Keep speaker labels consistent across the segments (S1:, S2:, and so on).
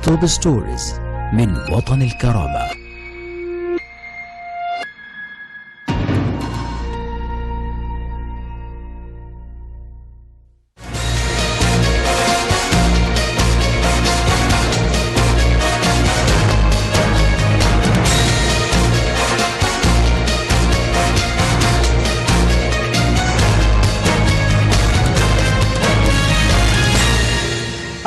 S1: توب ستوريز من وطن الكرامة.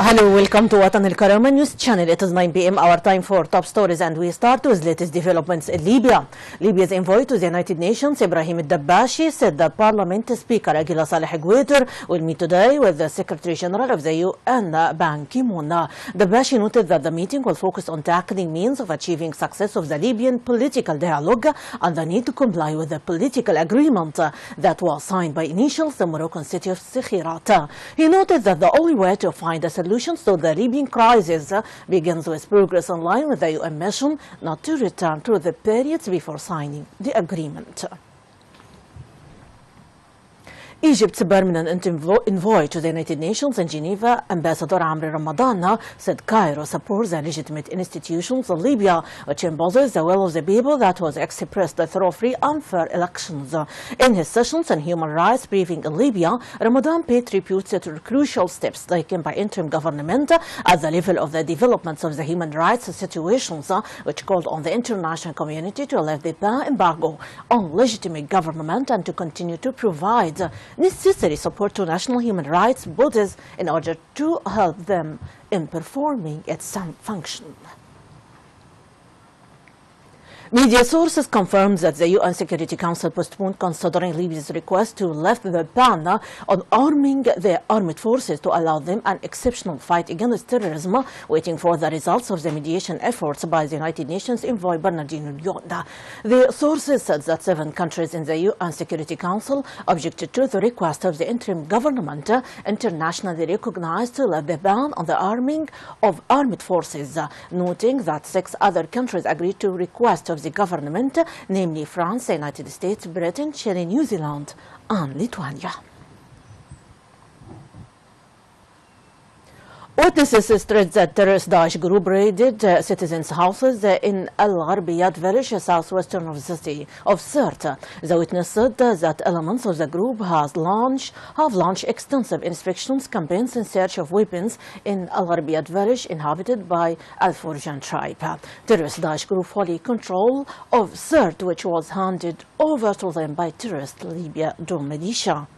S2: Hello, welcome to Watan al-Karama News Channel. It is 9 p.m. our time for top stories, and we start with latest developments in Libya. Libya's envoy to the United Nations, Ibrahim al-Dabbashi, said that Parliament Speaker Agila Saleh Gueter will meet today with the Secretary General of the UN, Ban Ki-moon. Dabbashi noted that the meeting will focus on tackling means of achieving success of the Libyan political dialogue and the need to comply with the political agreement that was signed by initials the Moroccan city of Sikhirat. He noted that the only way to find a solution to the Libyan crisis begins with progress in line with the UN mission not to return to the periods before signing the agreement. Egypt's permanent envoy to the United Nations in Geneva, Ambassador Amri Ramadan, said Cairo supports the legitimate institutions of Libya, which embodies the will of the people that was expressed through free and fair elections. In his sessions on human rights briefing in Libya, Ramadan paid tribute to crucial steps taken by interim government at the level of the developments of the human rights situations, which called on the international community to lift the embargo on legitimate government and to continue to provide necessary support to national human rights bodies in order to help them in performing its function. Media sources confirmed that the UN Security Council postponed considering Libya's request to lift the ban on arming the armed forces to allow them an exceptional fight against terrorism, waiting for the results of the mediation efforts by the United Nations envoy Bernardino Leon. The sources said that 7 countries in the UN Security Council objected to the request of the interim government, internationally recognized, to lift the ban on the arming of armed forces, noting that 6 other countries agreed to request of the government, namely France, the United States, Britain, Chile, New Zealand, and Lithuania. Witnesses stressed that terrorist Daesh group raided citizens' houses in Al-Gharbiyat village, southwestern of the city of Sirte. The witness said that elements of the group have launched extensive inspections campaigns in search of weapons in Al-Gharbiyat village inhabited by Al-Furjan tribe. Terrorist Daesh group fully control of Sirte, which was handed over to them by terrorist Libya Dome militia.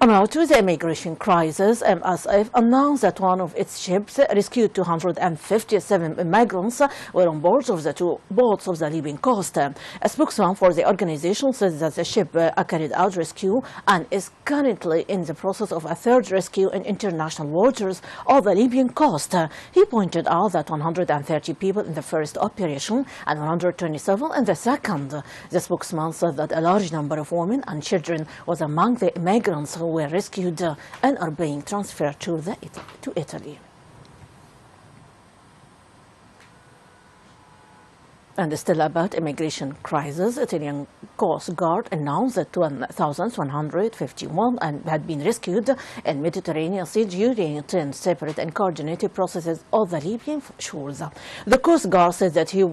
S2: Now to the immigration crisis, MSF announced that one of its ships rescued 257 migrants were on board of the 2 boats of the Libyan coast. A spokesman for the organization says that the ship carried out rescue and is currently in the process of a 3rd rescue in international waters of the Libyan coast. He pointed out that 130 people in the first operation and 127 in the second. The spokesman said that a large number of women and children was among the migrants who were rescued and are being transferred to Italy. And still about immigration crisis, Italian Coast Guard announced that 1,151 had been rescued in Mediterranean Sea during 10 separate and coordinated processes of the Libyan shores. The Coast Guard said that it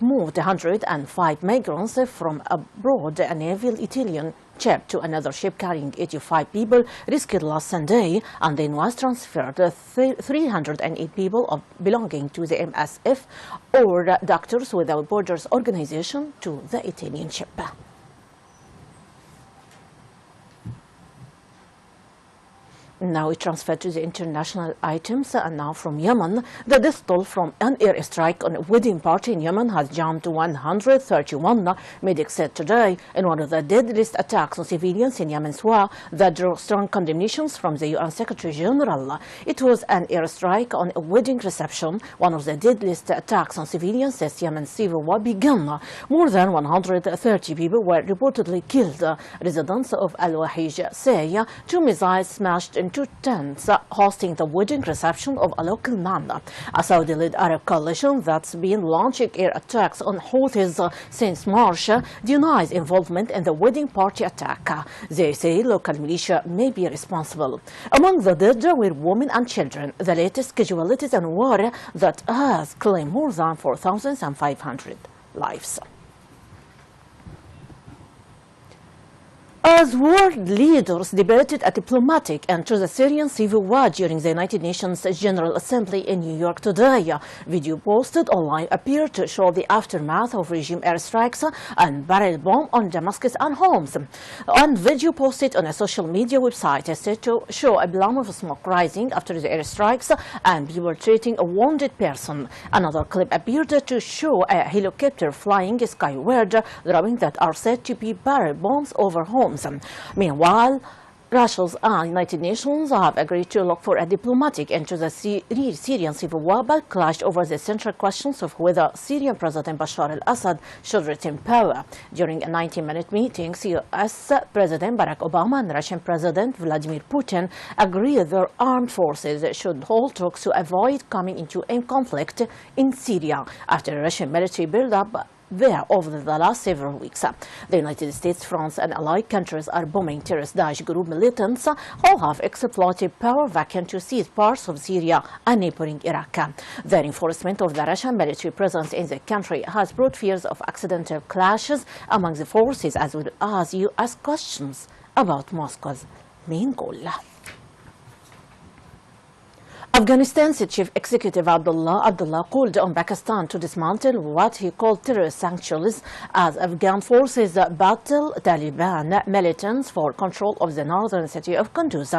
S2: moved 105 migrants from abroad, a naval Italian ship, to another ship carrying 85 people rescued last Sunday, and then was transferred 308 people belonging to the MSF or Doctors Without Borders organization to the Italian ship. Now we transfer to the international items, and now from Yemen. The death toll from an airstrike on a wedding party in Yemen has jumped to 131, medics said today, in one of the deadliest attacks on civilians in Yemen's war that drew strong condemnations from the UN Secretary General. It was an airstrike on a wedding reception, one of the deadliest attacks on civilians since Yemen's civil war began. More than 130 people were reportedly killed. Residents of Al-Wahij say 2 missiles smashed into tents hosting the wedding reception of a local man. A Saudi-led Arab coalition that's been launching air attacks on Houthis since March denies involvement in the wedding party attack. They say local militia may be responsible. Among the dead were women and children, the latest casualties in war that has claimed more than 4,500 lives. As world leaders debated a diplomatic end to the Syrian civil war during the United Nations General Assembly in New York today, video posted online appeared to show the aftermath of regime airstrikes and barrel bomb on Damascus and Homs. And video posted on a social media website is said to show a plume of smoke rising after the airstrikes and people treating a wounded person. Another clip appeared to show a helicopter flying skyward, dropping that are said to be barrel bombs over Homs. Meanwhile, Russia's United Nations have agreed to look for a diplomatic end to the Syrian civil war, but clashed over the central questions of whether Syrian President Bashar al-Assad should retain power. During a 90-minute meeting, US President Barack Obama and Russian President Vladimir Putin agreed their armed forces should hold talks to avoid coming into a conflict in Syria after Russian military build-up there over the last several weeks. The United States, France and allied countries are bombing terrorist Daesh group militants who have exploited power vacuum to seize parts of Syria and neighboring Iraq. The reinforcement of the Russian military presence in the country has brought fears of accidental clashes among the forces, as well as U.S. questions about Moscow's main goal. Afghanistan's Chief Executive Abdullah called on Pakistan to dismantle what he called terrorist sanctuaries as Afghan forces battle Taliban militants for control of the northern city of Kunduz.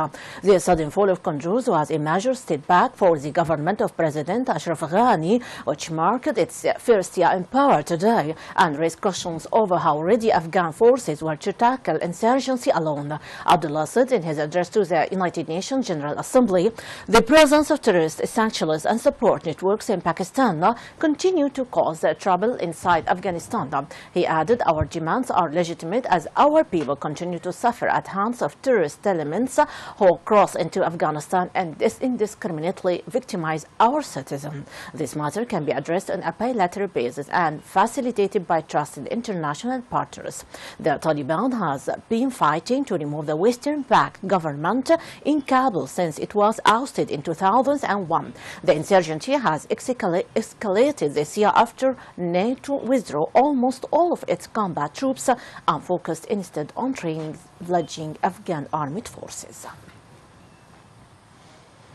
S2: The sudden fall of Kunduz was a major step back for the government of President Ashraf Ghani, which marked its first year in power today, and raised questions over how ready Afghan forces were to tackle insurgency alone. Abdullah said in his address to the United Nations General Assembly, the presence of terrorist sanctuaries and support networks in Pakistan continue to cause trouble inside Afghanistan. He added, our demands are legitimate as our people continue to suffer at hands of terrorist elements who cross into Afghanistan and indiscriminately victimize our citizens. This matter can be addressed on a bilateral basis and facilitated by trusted international partners. The Taliban has been fighting to remove the Western-backed government in Kabul since it was ousted in 2001. The insurgency has escalated this year after NATO withdrew almost all of its combat troops and focused instead on training fledgling Afghan armed forces.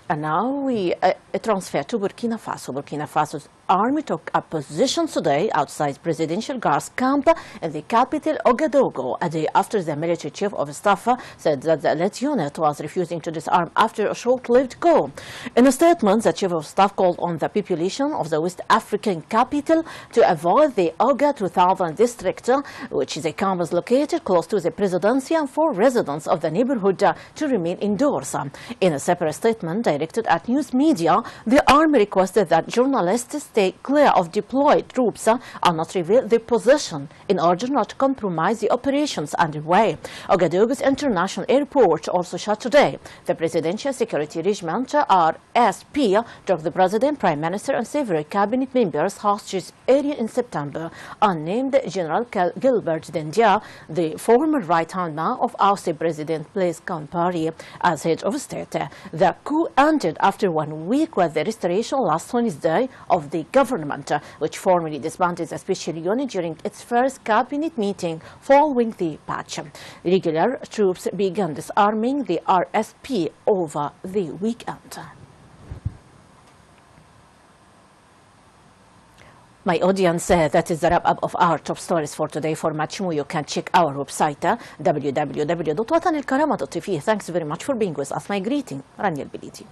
S2: And now we transfer to Burkina Faso. Burkina Faso's army took up position today outside Presidential Guard's camp in the capital Ouagadougou, a day after the military chief of staff said that the elite unit was refusing to disarm after a short-lived coup. In a statement, the chief of staff called on the population of the West African capital to avoid the Ouga 2000 district, which is a campus located close to the presidency, and for residents of the neighborhood to remain indoors. In a separate statement directed at news media, the army requested that journalists stay clear of deployed troops and not reveal their position in order not to compromise the operations underway. Ouagadougou's international airport also shut today. The Presidential Security Regiment, RSP, took the President, Prime Minister and several cabinet members hostage area in September. Unnamed General Gilbert Dendia, the former right-hand man of ousted President Blaise Compaoré, as head of state. The coup ended after 1 week with the restoration last Wednesday of the government, which formally disbanded the special unit during its first cabinet meeting following the patch. Regular troops began disarming the RSP over the weekend. My audience, that is the wrap-up of our top stories for today. For much more, you can check our website, www.watanilkarama.tv. Thanks very much for being with us. My greeting, Rانيا البليدى.